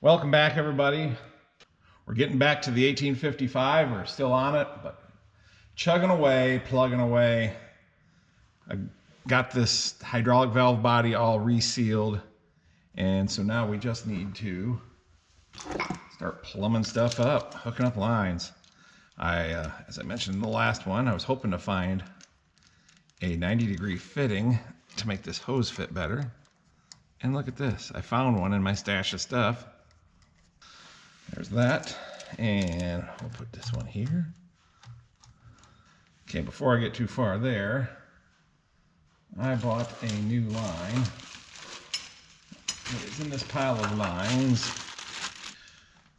Welcome back, everybody. We're getting back to the 1855. We're still on it, but chugging away, plugging away. I got this hydraulic valve body all resealed, and so now we just need to start plumbing stuff up, hooking up lines. As I mentioned in the last one, I was hoping to find a 90-degree fitting to make this hose fit better. And look at this. I found one in my stash of stuff. There's that. And we'll put this one here. Okay, before I get too far there, I bought a new line. It is in this pile of lines.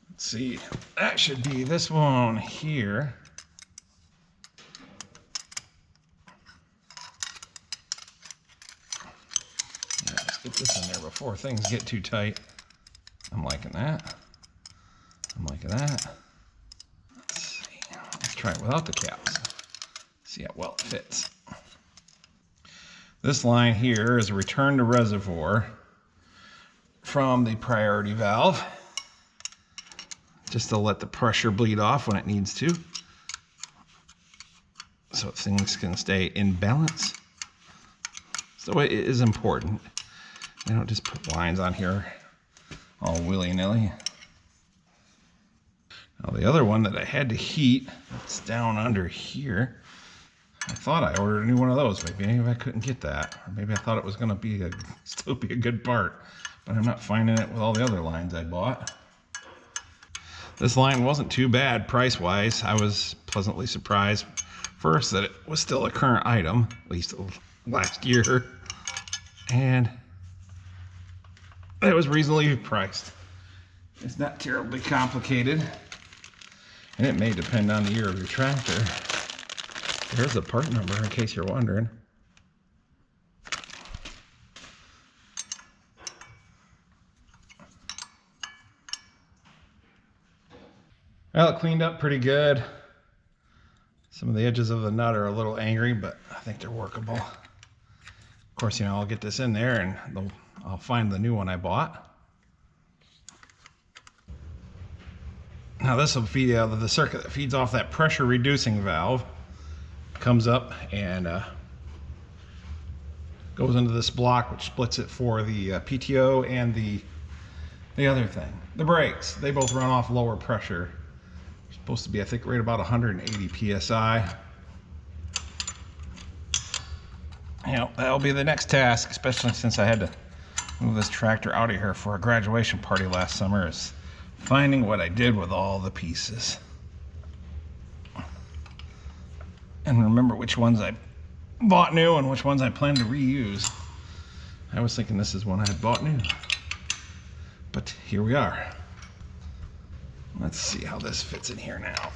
Let's see. That should be this one here. Get this in there before things get too tight. I'm liking that. I'm liking that. Let's see. Let's try it without the caps. See how well it fits. This line here is a return to reservoir from the priority valve, just to let the pressure bleed off when it needs to, so things can stay in balance. So it is important. I don't just put lines on here all willy-nilly. Now the other one that I had to heat, it's down under here. I thought I ordered a new one of those. Maybe I couldn't get that. Or maybe I thought it was going to still be a good part. But I'm not finding it with all the other lines I bought. This line wasn't too bad price-wise. I was pleasantly surprised first that it was still a current item, at least last year. And it was reasonably priced. It's not terribly complicated, and it may depend on the year of your tractor. There's a part number in case you're wondering. Well, it cleaned up pretty good. Some of the edges of the nut are a little angry, but I think they're workable. Of course, I'll get this in there and I'll find the new one I bought. Now this will feed out of the circuit that feeds off that pressure reducing valve. Comes up and goes into this block, which splits it for the PTO and the other thing. The brakes, they both run off lower pressure. They're supposed to be, I think, right about 180 PSI. That'll be the next task, especially since I had to move this tractor out of here for a graduation party last summer, is finding what I did with all the pieces. And remember which ones I bought new and which ones I plan to reuse. I was thinking this is one I had bought new. But here we are. Let's see how this fits in here now.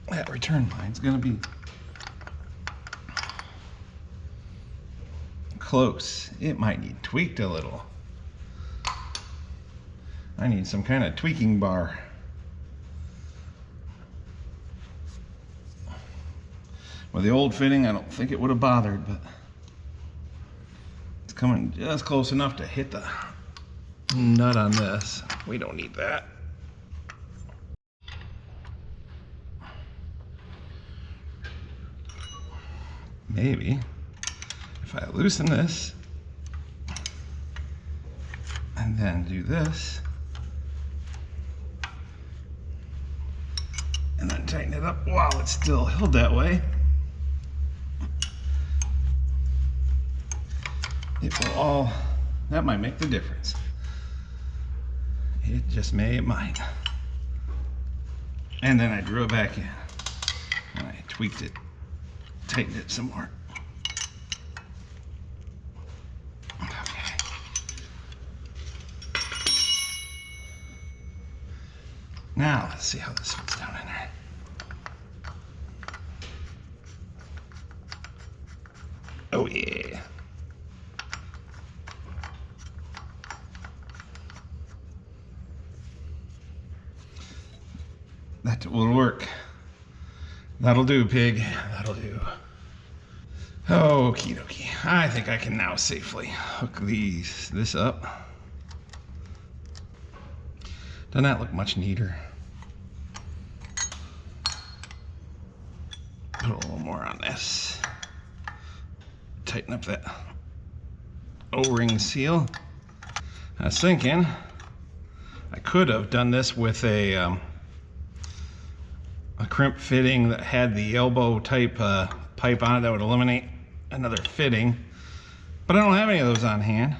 That return line's gonna be close. It might need tweaked a little. I need some kind of tweaking bar. With the old fitting, I don't think it would have bothered, but it's coming just close enough to hit the nut on this. We don't need that. Maybe if I loosen this and then do this and then tighten it up while it's still held that way, that might make the difference. It just may, it might. And then I drew it back in and I tweaked it, tightened it some more. Okay. Now let's see how this fits down in there. Oh yeah. That will work. That'll do, pig. That'll do. Okie dokie. I think I can now safely hook this up. Doesn't that look much neater? Put a little more on this. Tighten up that O-ring seal. I was thinking I could have done this with a crimp fitting that had the elbow type pipe on it that would eliminate another fitting, but I don't have any of those on hand.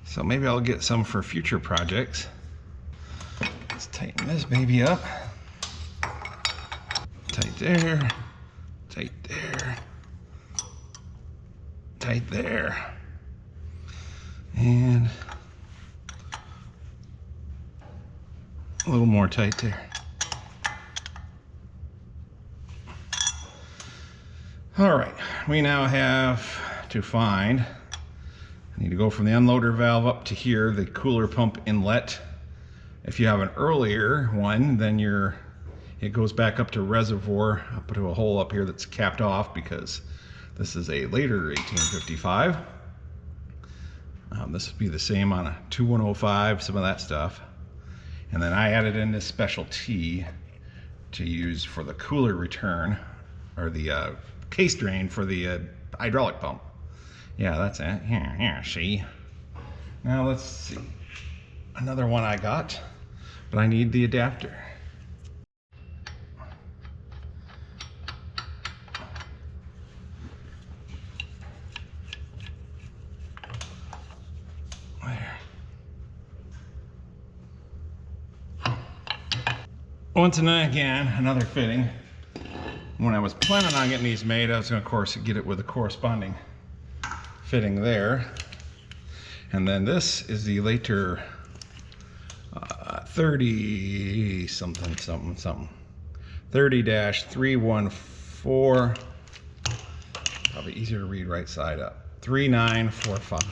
So maybe I'll get some for future projects. Let's tighten this baby up. Tight there, tight there, tight there, and a little more tight there. All right, we now have to find, I need to go from the unloader valve up to here, the cooler pump inlet. If you have an earlier one, then it goes back up to reservoir, up to a hole up here that's capped off because this is a later 1855. This would be the same on a 2105, some of that stuff. And then I added in this special T to use for the cooler return, or the case drain for the hydraulic pump. Yeah, that's it. Here, see? Now let's see. Another one I got, but I need the adapter. Once and again, another fitting. When I was planning on getting these made, I was going to, of course, get it with a corresponding fitting there. And then this is the later 30-314, probably easier to read right side up, 3945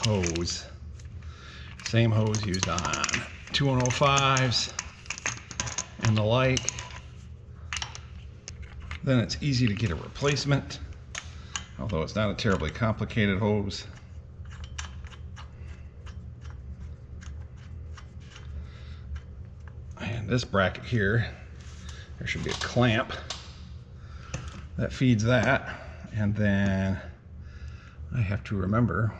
hose. Same hose used on 2105s and the like. Then it's easy to get a replacement, although it's not a terribly complicated hose. And this bracket here, there should be a clamp that feeds that, and then I have to remember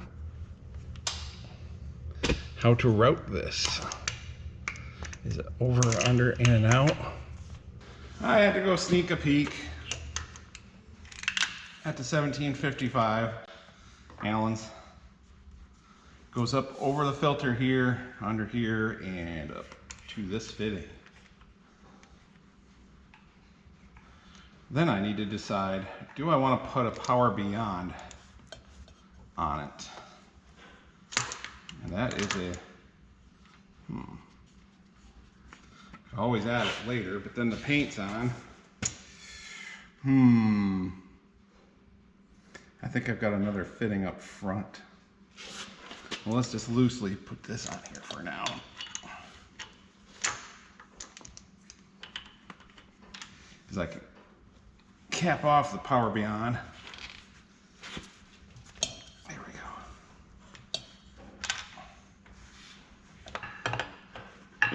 how to route this. Is it over, under, in and out? I had to go sneak a peek at the 1755 Allen's. Goes up over the filter here, under here, and up to this fitting. Then I need to decide, do I want to put a power beyond on it? And that is a, I always add it later, but then the paint's on. I think I've got another fitting up front. Well, let's just loosely put this on here for now. Because I can cap off the power beyond. There we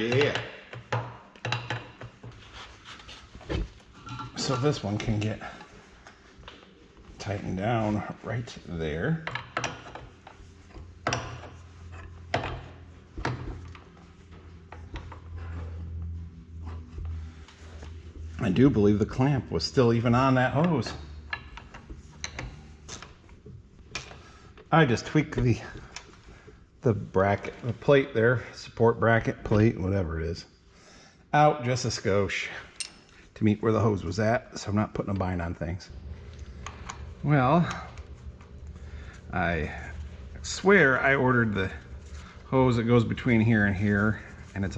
go. Yeah. So this one can get tightened down right there. I do believe the clamp was still even on that hose. I just tweaked the bracket, the plate there, support bracket, plate, whatever it is, out just a skosh to meet where the hose was at, so I'm not putting a bind on things. Well, I swear I ordered the hose that goes between here and here, and it's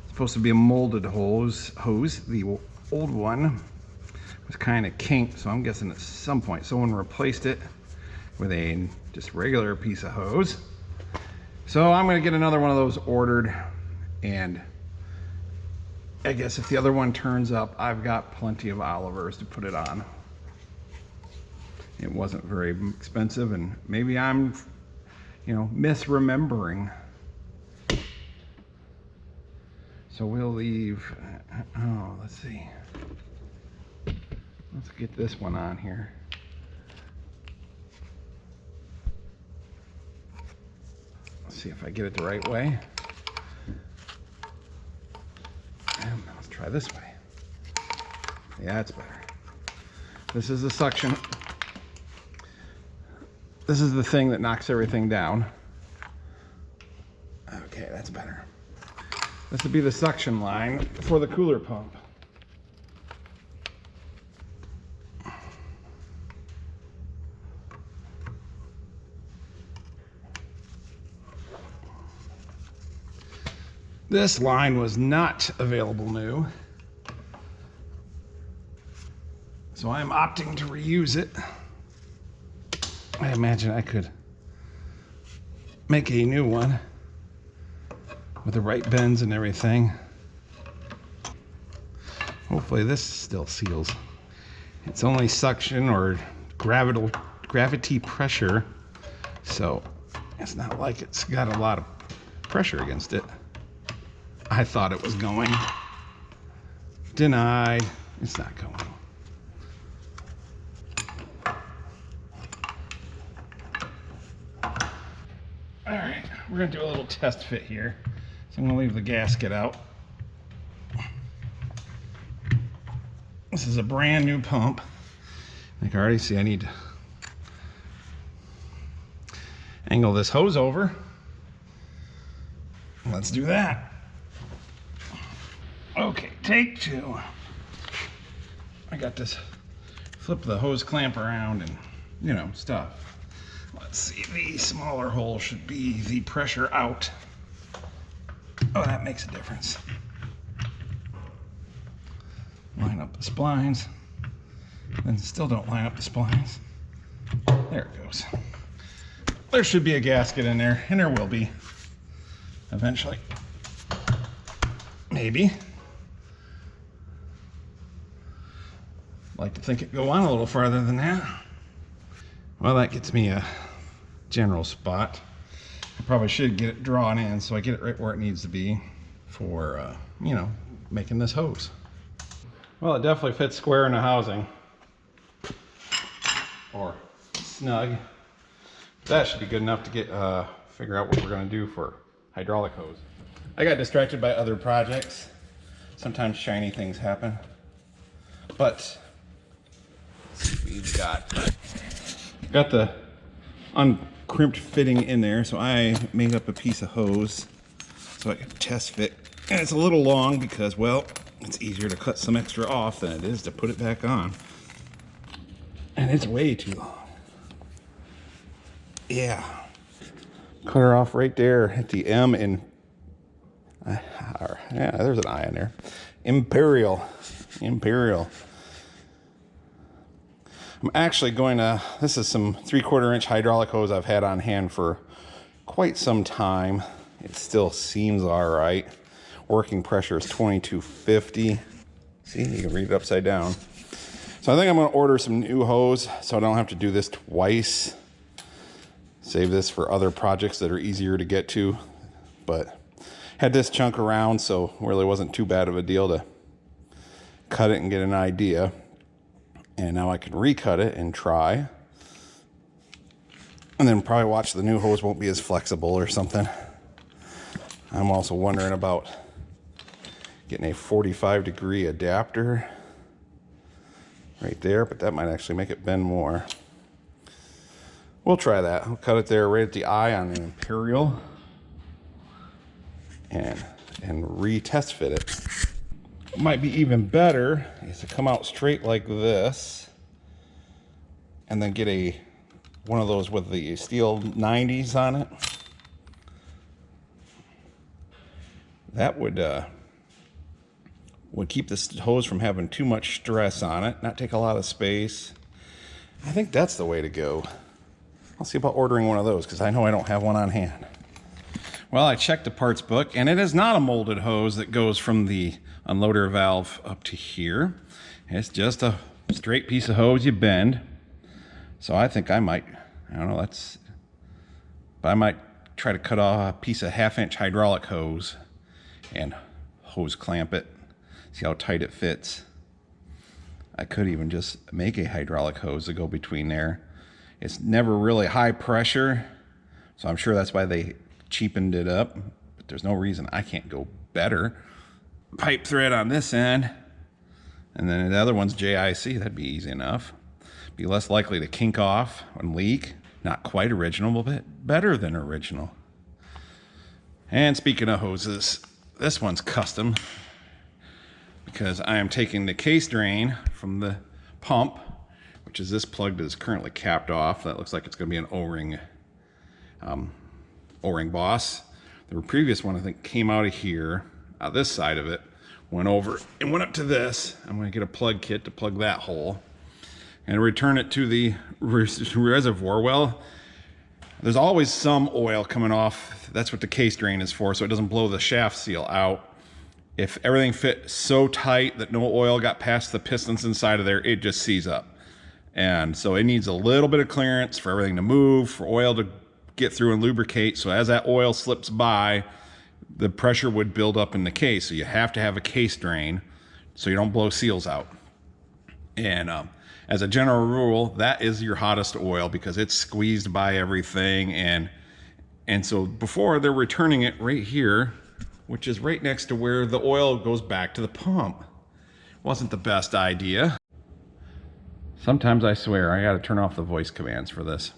supposed to be a molded hose. The old one was kind of kinked, so I'm guessing at some point someone replaced it with a just regular piece of hose. So I'm gonna get another one of those ordered, and I guess if the other one turns up, I've got plenty of Olivers to put it on. It wasn't very expensive, and maybe I'm, misremembering. So we'll leave, let's see. Let's get this one on here. Let's see if I get it the right way. And let's try this way. Yeah, that's better. This is the suction. This is the thing that knocks everything down. Okay, that's better. This would be the suction line for the cooler pump. This line was not available new, so I'm opting to reuse it. I imagine I could make a new one with the right bends and everything. Hopefully this still seals. It's only suction or gravity pressure, so it's not like it's got a lot of pressure against it. I thought it was going. Denied. It's not going. All right, we're gonna do a little test fit here. So I'm gonna leave the gasket out. This is a brand new pump. I can already see I need to angle this hose over. Let's do that. Okay, take two. I got this, flip the hose clamp around and, stuff. Let's see, the smaller hole should be the pressure out. Oh, that makes a difference. Line up the splines. Then still don't line up the splines. There it goes. There should be a gasket in there, and there will be eventually. Maybe. Like to think it go on a little farther than that. Well, that gets me a general spot. I probably should get it drawn in so I get it right where it needs to be for, making this hose. Well, it definitely fits square in the housing. Or snug. That should be good enough to get figure out what we're going to do for hydraulic hose. I got distracted by other projects. Sometimes shiny things happen. But we've got the uncrimped fitting in there, so I made up a piece of hose so I could test fit. And it's a little long because, well, it's easier to cut some extra off than it is to put it back on. And it's way too long. Yeah. Cut her off right there at the M in, yeah, there's an I in there. Imperial. I'm actually going to, this is some 3/4 inch hydraulic hose I've had on hand for quite some time. It still seems all right. Working pressure is 2250. See, you can read it upside down. So I think I'm going to order some new hose so I don't have to do this twice. Save this for other projects that are easier to get to. But had this chunk around, so really wasn't too bad of a deal to cut it and get an idea. And now I can recut it and try. And then probably watch the new hose won't be as flexible or something. I'm also wondering about getting a 45-degree adapter right there, but that might actually make it bend more. We'll try that. I'll cut it there right at the eye on the Imperial and retest fit it. What might be even better is to come out straight like this and then get one of those with the steel 90s on it. That would keep this hose from having too much stress on it, not take a lot of space. I think that's the way to go. I'll see about ordering one of those because I know I don't have one on hand. Well, I checked the parts book, and it is not a molded hose that goes from the unloader valve up to here. It's just a straight piece of hose you bend. So I think I might, I don't know, but I might try to cut off a piece of 1/2-inch hydraulic hose and hose clamp it, see how tight it fits. I could even just make a hydraulic hose to go between there. It's never really high pressure, so I'm sure that's why they cheapened it up, but there's no reason I can't go better. Pipe thread on this end, and then the other one's JIC. That'd be easy enough. Be less likely to kink off and leak. Not quite original, but better than original. And speaking of hoses, this one's custom because I am taking the case drain from the pump, which is this plug that is currently capped off. That looks like it's going to be an O-ring boss. The previous one, I think, came out of here, this side of it, went over and went up to this. I'm going to get a plug kit to plug that hole and return it to the reservoir. Well, there's always some oil coming off. That's what the case drain is for, so it doesn't blow the shaft seal out. If everything fit so tight that no oil got past the pistons inside of there, it just seize up. And so it needs a little bit of clearance for everything to move, for oil to get through and lubricate. So as that oil slips by, the pressure would build up in the case. So you have to have a case drain so you don't blow seals out. And as a general rule, that is your hottest oil because it's squeezed by everything. And so before, they're returning it right here, which is right next to where the oil goes back to the pump. Wasn't the best idea. Sometimes I swear I gotta turn off the voice commands for this.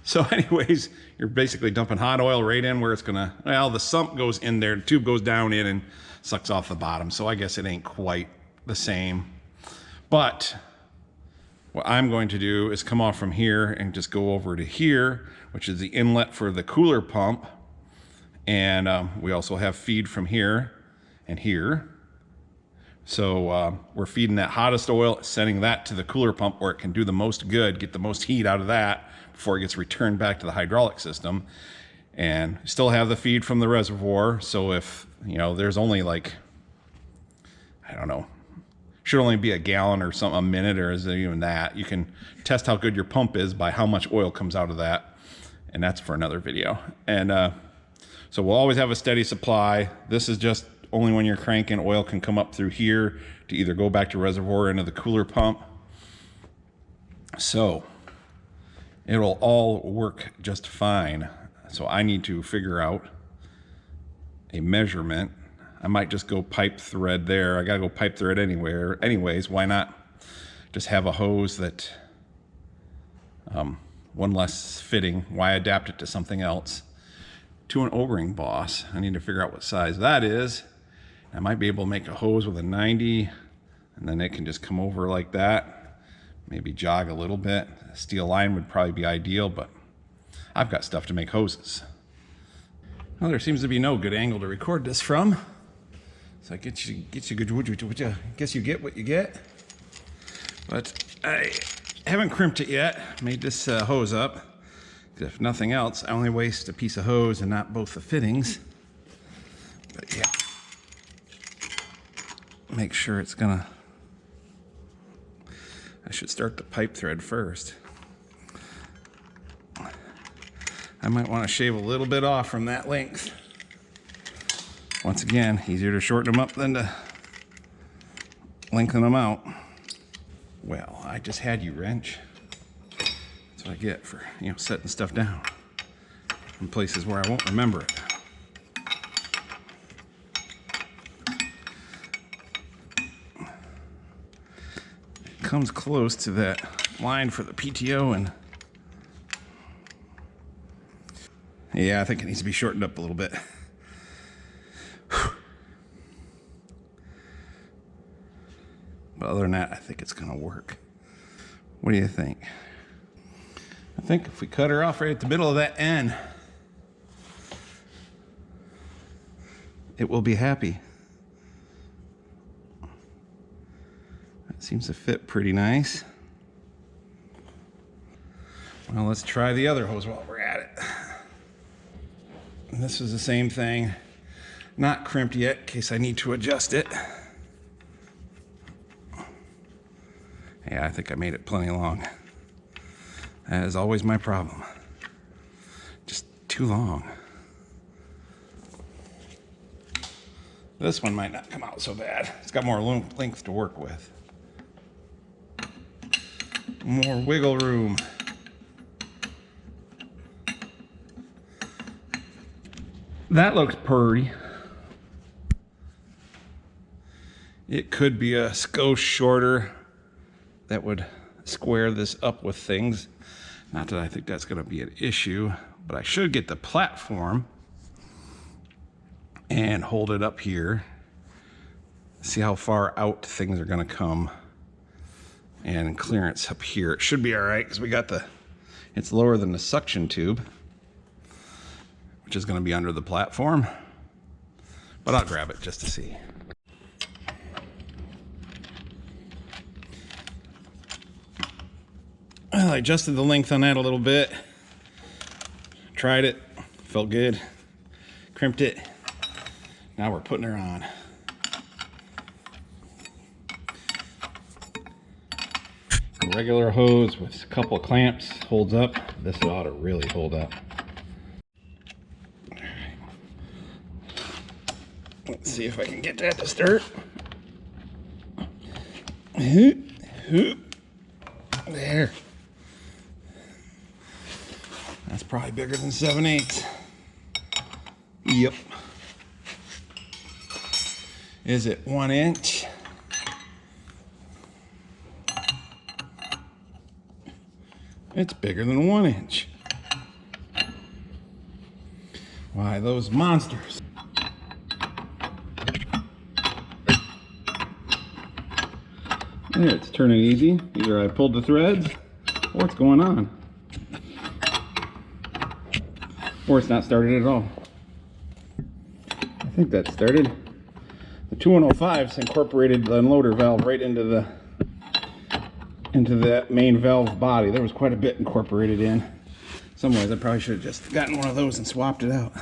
So anyways, you're basically dumping hot oil right in where it's gonna, well, the sump goes in there, the tube goes down in and sucks off the bottom. So I guess it ain't quite the same. But what I'm going to do is come off from here and just go over to here, which is the inlet for the cooler pump. And we also have feed from here and here. So we're feeding that hottest oil, sending that to the cooler pump where it can do the most good, get the most heat out of that before it gets returned back to the hydraulic system. And still have the feed from the reservoir. So if, you know, there's only like, I don't know, should only be a gallon or something a minute, or is it even that? You can test how good your pump is by how much oil comes out of that. And that's for another video. And so we'll always have a steady supply. This is just only when you're cranking, oil can come up through here to either go back to reservoir or into the cooler pump. So it'll all work just fine. So I need to figure out a measurement. I might just go pipe thread there. I gotta go pipe thread anywhere. Anyways, why not just have a hose that, one less fitting. Why adapt it to something else? To an O-ring boss. I need to figure out what size that is. I might be able to make a hose with a 90, and then it can just come over like that. Maybe jog a little bit. A steel line would probably be ideal, but I've got stuff to make hoses. Well, there seems to be no good angle to record this from. So I guess you get what you get. But I haven't crimped it yet. Made this hose up. If nothing else, I only waste a piece of hose and not both the fittings. But yeah, make sure it's gonna, I should start the pipe thread first. I might want to shave a little bit off from that length. Once again, easier to shorten them up than to lengthen them out. Well, I just had you, wrench. That's what I get for, you know, setting stuff down in places where I won't remember it. It comes close to that line for the PTO, and yeah, I think it needs to be shortened up a little bit. But other than that, I think it's gonna work. What do you think? I think if we cut her off right at the middle of that end, it will be happy. That seems to fit pretty nice. Well, let's try the other hose while we're at it. And this is the same thing. Not crimped yet in case I need to adjust it. Yeah, I think I made it plenty long. That is always my problem. Just too long. This one might not come out so bad. It's got more length to work with. More wiggle room. That looks purry. It could be a skosh shorter that would square this up with things. Not that I think that's going to be an issue, but I should get the platform and hold it up here. See how far out things are going to come. And clearance up here. It should be all right because we got it's lower than the suction tube, which is going to be under the platform. But I'll grab it just to see. Well, I adjusted the length on that a little bit. Tried it. Felt good. Crimped it. Now we're putting her on. A regular hose with a couple of clamps holds up. This ought to really hold up. Let's see if I can get that to start. There. That's probably bigger than 7/8. Yep. Is it 1 inch? It's bigger than 1 inch. Why, those monsters. There, it's turning easy. Either I pulled the threads, or what's going on. Or it's not started at all. I think that started. The 2105's incorporated the unloader valve right into that main valve body. There was quite a bit incorporated in. Some ways I probably should have just gotten one of those and swapped it out.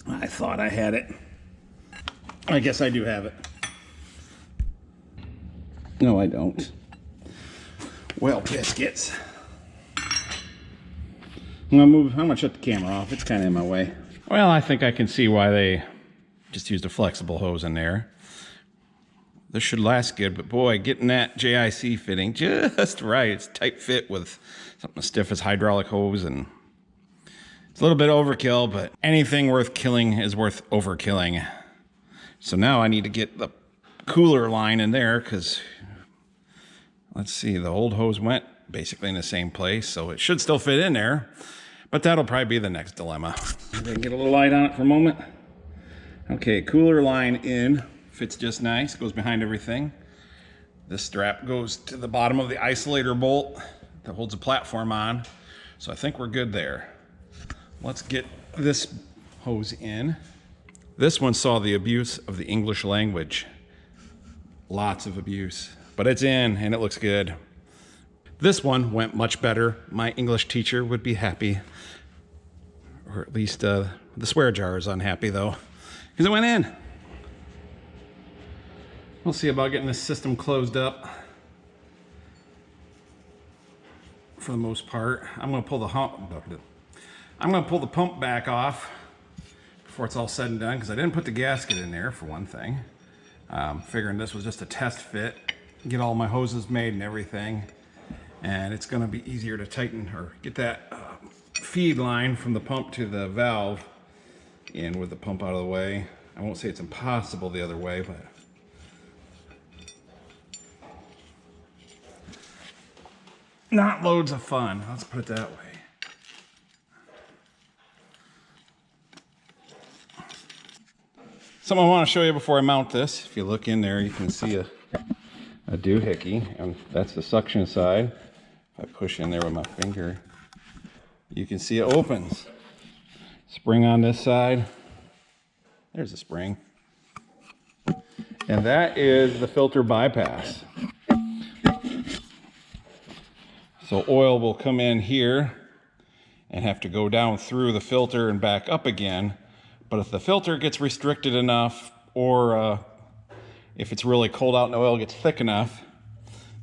I thought I had it. I guess I do have it. No, I don't. Well, biscuits. I'm gonna shut the camera off. It's kind of in my way. Well, I think I can see why they just used a flexible hose in there. This should last good, but boy, getting that JIC fitting just right. It's tight fit with something as stiff as hydraulic hose, and it's a little bit overkill, but anything worth killing is worth overkilling. So now I need to get the cooler line in there because, let's see, the old hose went basically in the same place, so it should still fit in there, but that'll probably be the next dilemma. Get a little light on it for a moment. Okay, cooler line in. Fits just nice, goes behind everything. This strap goes to the bottom of the isolator bolt that holds the platform on. So I think we're good there. Let's get this hose in. This one saw the abuse of the English language. Lots of abuse, but it's in and it looks good. This one went much better. My English teacher would be happy, or at least the swear jar is unhappy though, because it went in. We'll see about getting this system closed up. For the most part, I'm going to pull the pump back off before it's all said and done, because I didn't put the gasket in there for one thing. Figuring this was just a test fit, get all my hoses made and everything, and it's going to be easier to tighten or get that feed line from the pump to the valve in with the pump out of the way. I won't say it's impossible the other way, but not loads of fun, let's put it that way. Something I want to show you before I mount this. If you look in there, you can see a doohickey, and that's the suction side. If I push in there with my finger, you can see it opens. Spring on this side. There's the spring. And that is the filter bypass. So oil will come in here and have to go down through the filter and back up again. But if the filter gets restricted enough, or if it's really cold out and the oil gets thick enough,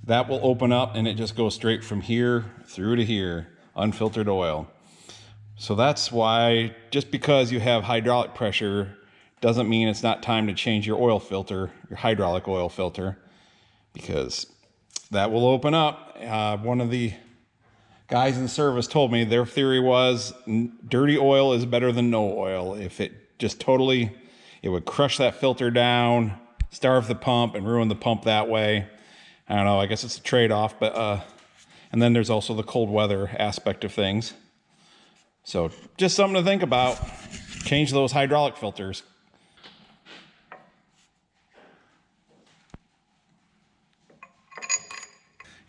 that will open up and it just goes straight from here through to here, unfiltered oil. So that's why, just because you have hydraulic pressure doesn't mean it's not time to change your oil filter, your hydraulic oil filter, because that will open up. One of the guys in service told me their theory was dirty oil is better than no oil. If it just totally, it would crush that filter down, starve the pump, and ruin the pump that way. I don't know, I guess it's a trade-off, but and then there's also the cold weather aspect of things. So just something to think about. Change those hydraulic filters.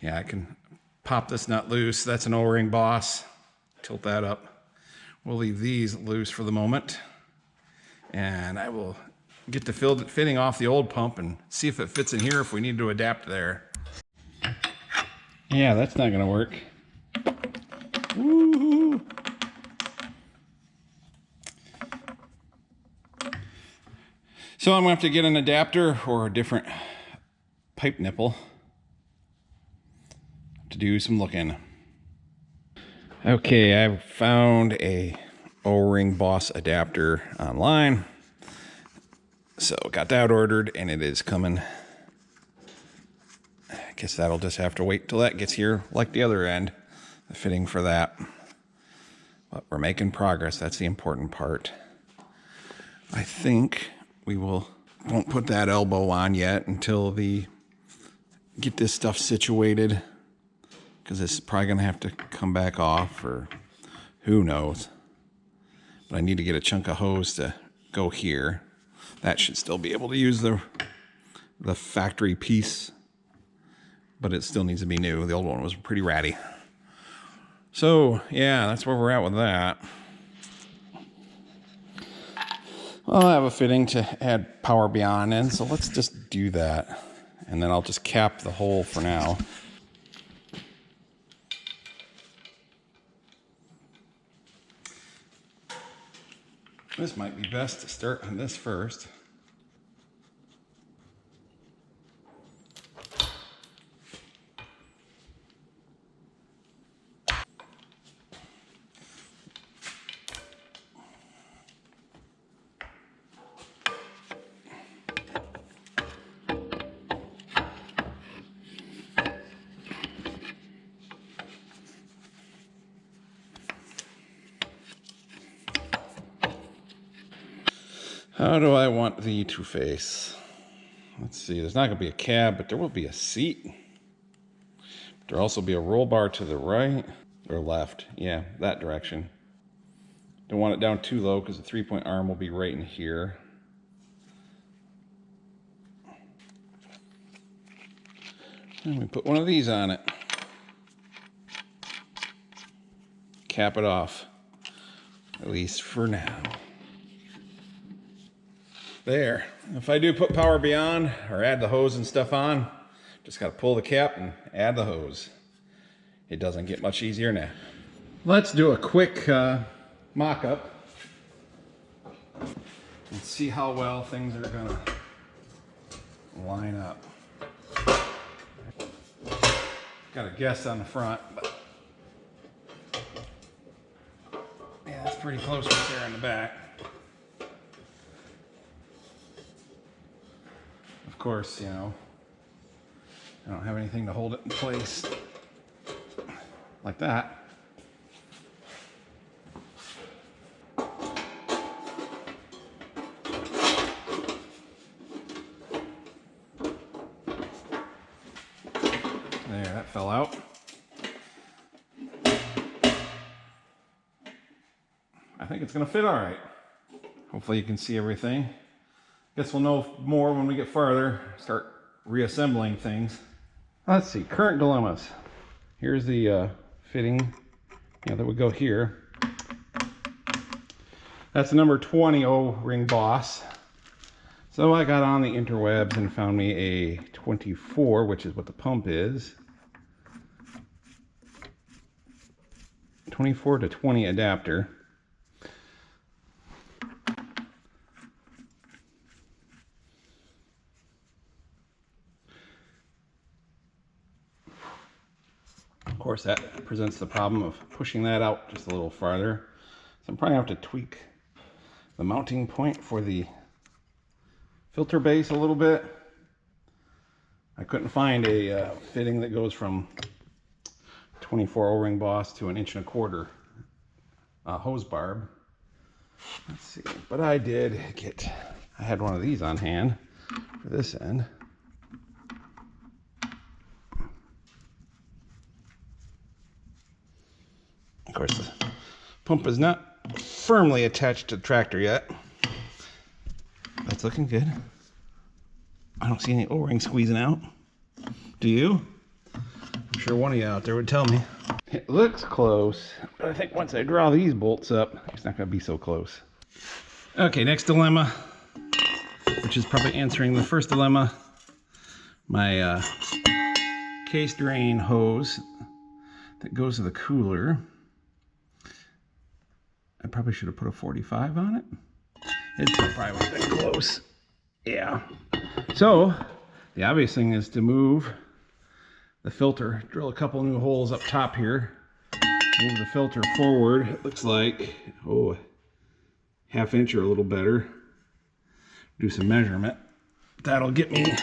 Yeah, I can pop this nut loose. That's an O-ring boss. Tilt that up. We'll leave these loose for the moment. And I will get the fitting off the old pump and see if it fits in here if we need to adapt there. Yeah, that's not gonna work. Woo-hoo. So I'm gonna have to get an adapter or a different pipe nipple to do some looking. Okay, I've found a O-ring boss adapter online. So got that ordered and it is coming. I guess that'll just have to wait till that gets here, like the other end, the fitting for that. But we're making progress, that's the important part. I think we won't put that elbow on yet until get this stuff situated, because this is probably gonna have to come back off, or who knows. But I need to get a chunk of hose to go here. That should still be able to use the factory piece, but it still needs to be new. The old one was pretty ratty. So yeah, that's where we're at with that. Well, I have a fitting to add Power Beyond in, so let's just do that. And then I'll just cap the hole for now. This might be best to start on this first. How do I want the to face? Let's see, there's not going to be a cab, but there will be a seat. There'll also be a roll bar to the right, or left. Yeah, that direction. Don't want it down too low because the 3-point arm will be right in here. And we put one of these on it. Cap it off, at least for now. There. If I do put Power Beyond or add the hose and stuff on, just got to pull the cap and add the hose. It doesn't get much easier now. Let's do a quick mock-up and see how well things are gonna line up. Got a guess on the front, but yeah, that's pretty close right there in the back. Of course, you know, I don't have anything to hold it in place like that. There, that fell out. I think it's gonna fit all right. Hopefully you can see everything. Guess we'll know more when we get farther, start reassembling things. Let's see, current dilemmas. Here's the fitting, that would go here. That's the number 20 O-ring boss. So I got on the interwebs and found me a 24, which is what the pump is. 24 to 20 adapter. Of course, that presents the problem of pushing that out just a little farther. So I'm probably going to have to tweak the mounting point for the filter base a little bit. I couldn't find a fitting that goes from 24 O-ring boss to an 1.25 inch hose barb. Let's see, but I did get, I had one of these on hand for this end. Of course, the pump is not firmly attached to the tractor yet. That's looking good. I don't see any O-ring squeezing out. Do you? I'm sure one of you out there would tell me. It looks close, but I think once I draw these bolts up, it's not going to be so close. Okay, next dilemma, which is probably answering the first dilemma. My case drain hose that goes to the cooler. I probably should have put a 45 on it. It probably would have been close. Yeah. So, the obvious thing is to move the filter, drill a couple new holes up top here, move the filter forward. It looks like, oh, ½ inch or a little better. Do some measurement. That'll get me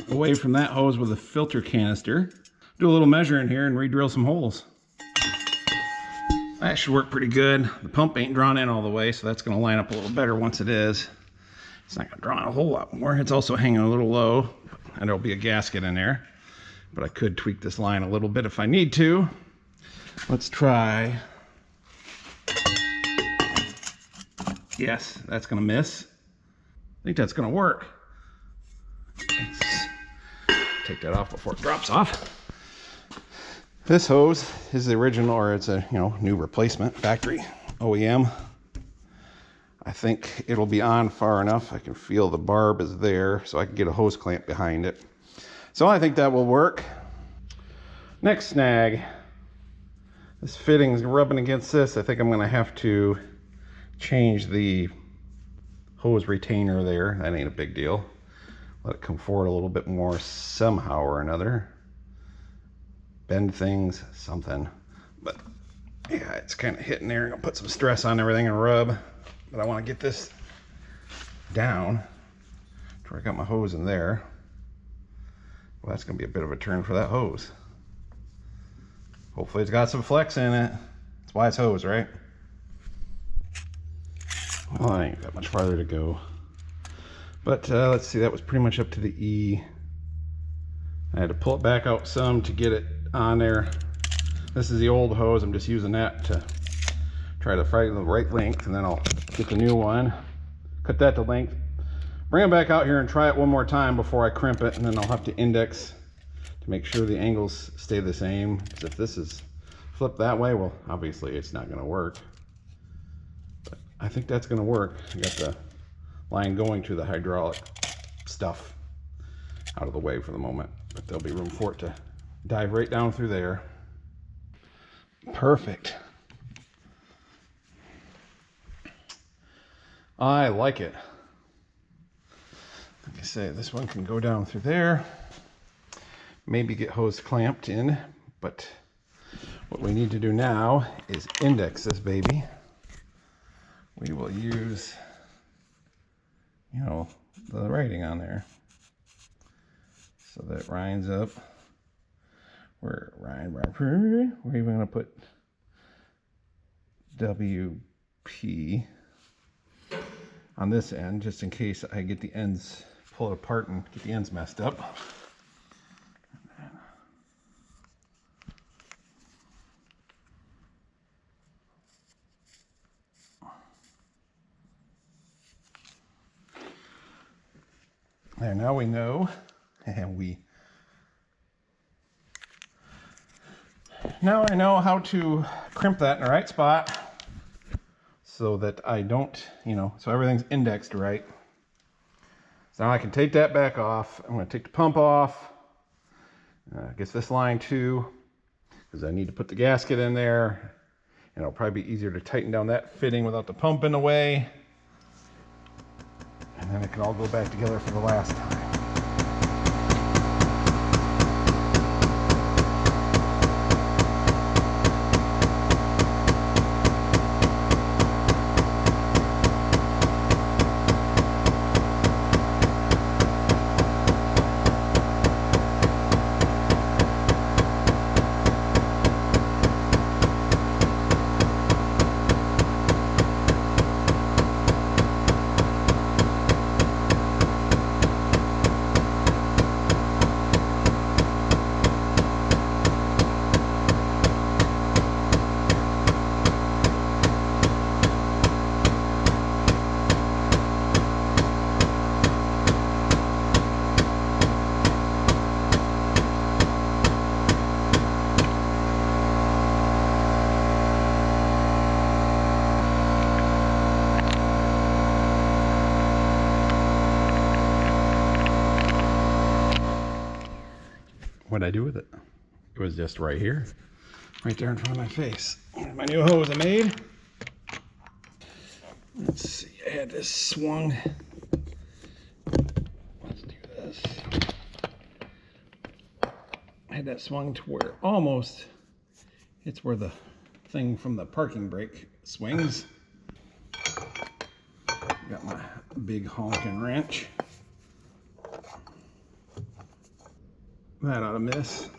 away from that hose with a filter canister. Do a little measuring here and re-drill some holes. That should work pretty good. The pump ain't drawn in all the way, so that's going to line up a little better once it is. It's not going to draw in a whole lot more. It's also hanging a little low, and there'll be a gasket in there. But I could tweak this line a little bit if I need to. Let's try. Yes, that's going to miss. I think that's going to work. Let's take that off before it drops off. This hose is the original, or it's a new replacement, factory OEM. I think it'll be on far enough. I can feel the barb is there, so I can get a hose clamp behind it. So I think that will work. Next snag. This fitting's rubbing against this. I think I'm gonna have to change the hose retainer there. That ain't a big deal. Let it come forward a little bit more somehow or another. Bend things, something. But yeah, it's kind of hitting there. I'll put some stress on everything and rub. But I want to get this down to where I got my hose in there. Well, that's going to be a bit of a turn for that hose. Hopefully it's got some flex in it. That's why it's hose, right? Well, I ain't got much farther to go. But let's see, that was pretty much up to the E. I had to pull it back out some to get it on there. This is the old hose. I'm just using that to try to find the right length, and then I'll get the new one, cut that to length, bring it back out here and try it one more time before I crimp it, and then I'll have to index to make sure the angles stay the same. Because if this is flipped that way, well, obviously it's not going to work. But I think that's going to work. I got the line going to the hydraulic stuff out of the way for the moment, but there'll be room for it to dive right down through there. Perfect. I like it. Like I say, this one can go down through there. Maybe get hose clamped in, but what we need to do now is index this baby. We will use, the writing on there so that it lines up. We're even going to put WP on this end, just in case I get the ends, pull it apart and get the ends messed up. There, now we know, and now I know how to crimp that in the right spot so that I don't, so everything's indexed right. So now I can take that back off. I'm going to take the pump off. I guess this line too. because I need to put the gasket in there, and it'll probably be easier to tighten down that fitting without the pump in the way. And then it can all go back together for the last time. What'd I do with it? It was just right here, right there in front of my face. Here's my new hose I made. Let's see, I had this swung. Let's do this. I had that swung to where almost it's where the thing from the parking brake swings. Got my big honking wrench. That ought to miss.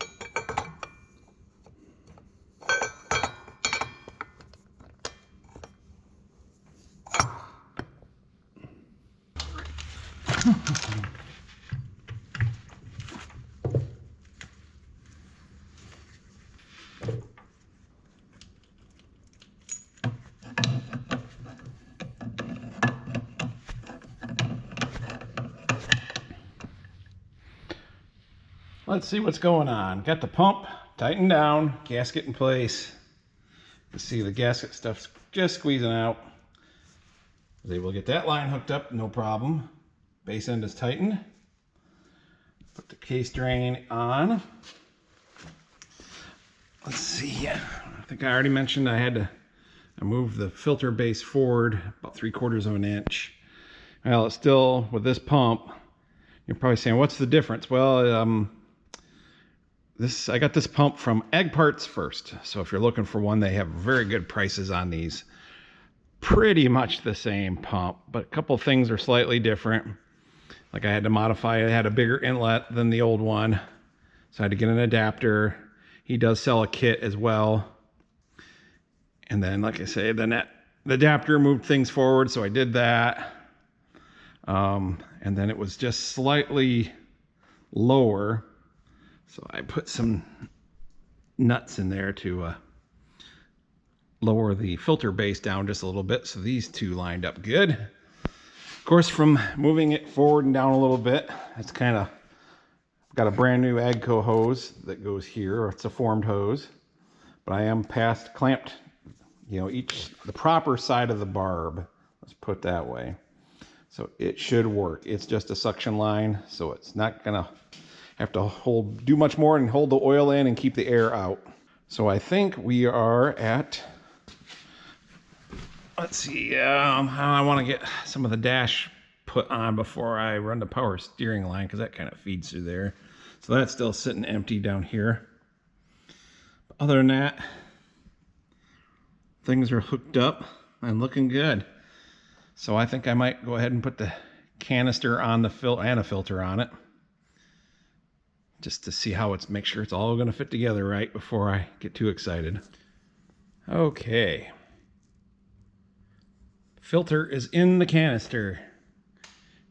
Let's see what's going on. Got the pump tightened down, gasket in place. You can see the gasket stuff's just squeezing out. Was able to get that line hooked up, no problem. Base end is tightened. Put the case drain on. Let's see. I think I already mentioned I had to move the filter base forward about 3/4 of an inch. Well, it's still with this pump. You're probably saying, what's the difference? Well, I got this pump from Ag Parts First. So if you're looking for one, they have very good prices on these. Pretty much the same pump, but a couple things are slightly different. Like I had to modify it. It had a bigger inlet than the old one. So I had to get an adapter. He does sell a kit as well. And then, like I say, the adapter moved things forward. So I did that. And then it was just slightly lower. So I put some nuts in there to lower the filter base down just a little bit. So these two lined up good. Of course, from moving it forward and down a little bit, it's kind of got a brand new Agco hose that goes here. It's a formed hose, but I am past clamped, the proper side of the barb. Let's put it that way. So it should work. It's just a suction line, so it's not gonna have to do much more and hold the oil in and keep the air out. So I think we are at, let's see, I want to get some of the dash put on before I run the power steering line, because that kind of feeds through there. So that's still sitting empty down here. But other than that, things are hooked up and looking good. So I think I might go ahead and put the canister on the and a filter on it, just to see how make sure it's all going to fit together right before I get too excited. Okay. Filter is in the canister.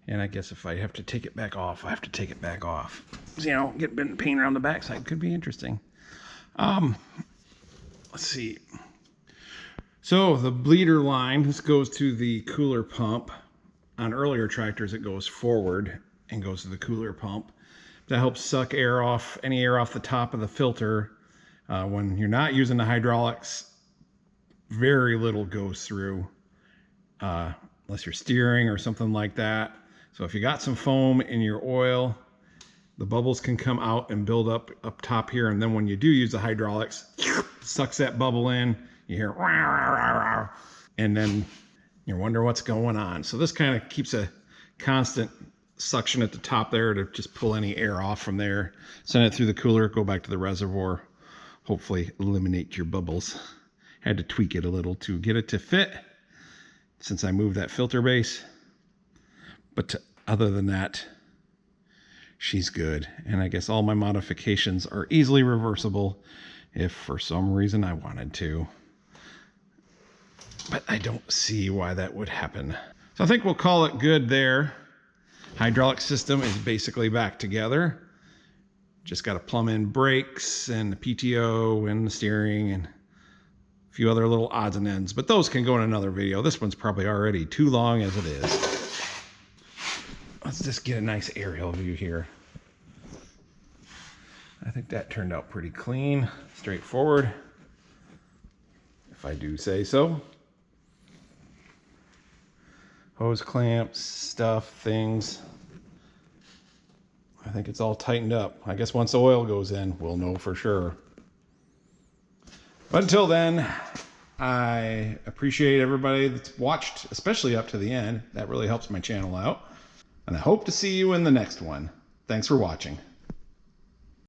And I guess if I have to take it back off, I have to take it back off. So, getting paint around the backside could be interesting. Let's see. So the bleeder line, this goes to the cooler pump. On earlier tractors, it goes forward and goes to the cooler pump. That helps suck air off, any air off the top of the filter. When you're not using the hydraulics, very little goes through, unless you're steering or something like that. So if you got some foam in your oil, the bubbles can come out and build up top here. And then when you do use the hydraulics, sucks that bubble in. You hear, rah, rah, rah, rah, and then you wonder what's going on. So this kind of keeps a constant suction at the top there to just pull any air off from there. Send it through the cooler, go back to the reservoir, hopefully eliminate your bubbles. Had to tweak it a little to get it to fit since I moved that filter base. But other than that, she's good. And I guess all my modifications are easily reversible if for some reason I wanted to. But I don't see why that would happen. So I think we'll call it good there. Hydraulic system is basically back together. Just got to plumb in brakes and the PTO and the steering and a few other little odds and ends. But those can go in another video. This one's probably already too long as it is. Let's just get a nice aerial view here. I think that turned out pretty clean, straightforward, if I do say so. Hose clamps, stuff, things. I think it's all tightened up. I guess once the oil goes in, we'll know for sure. But until then, I appreciate everybody that's watched, especially up to the end. That really helps my channel out. And I hope to see you in the next one. Thanks for watching.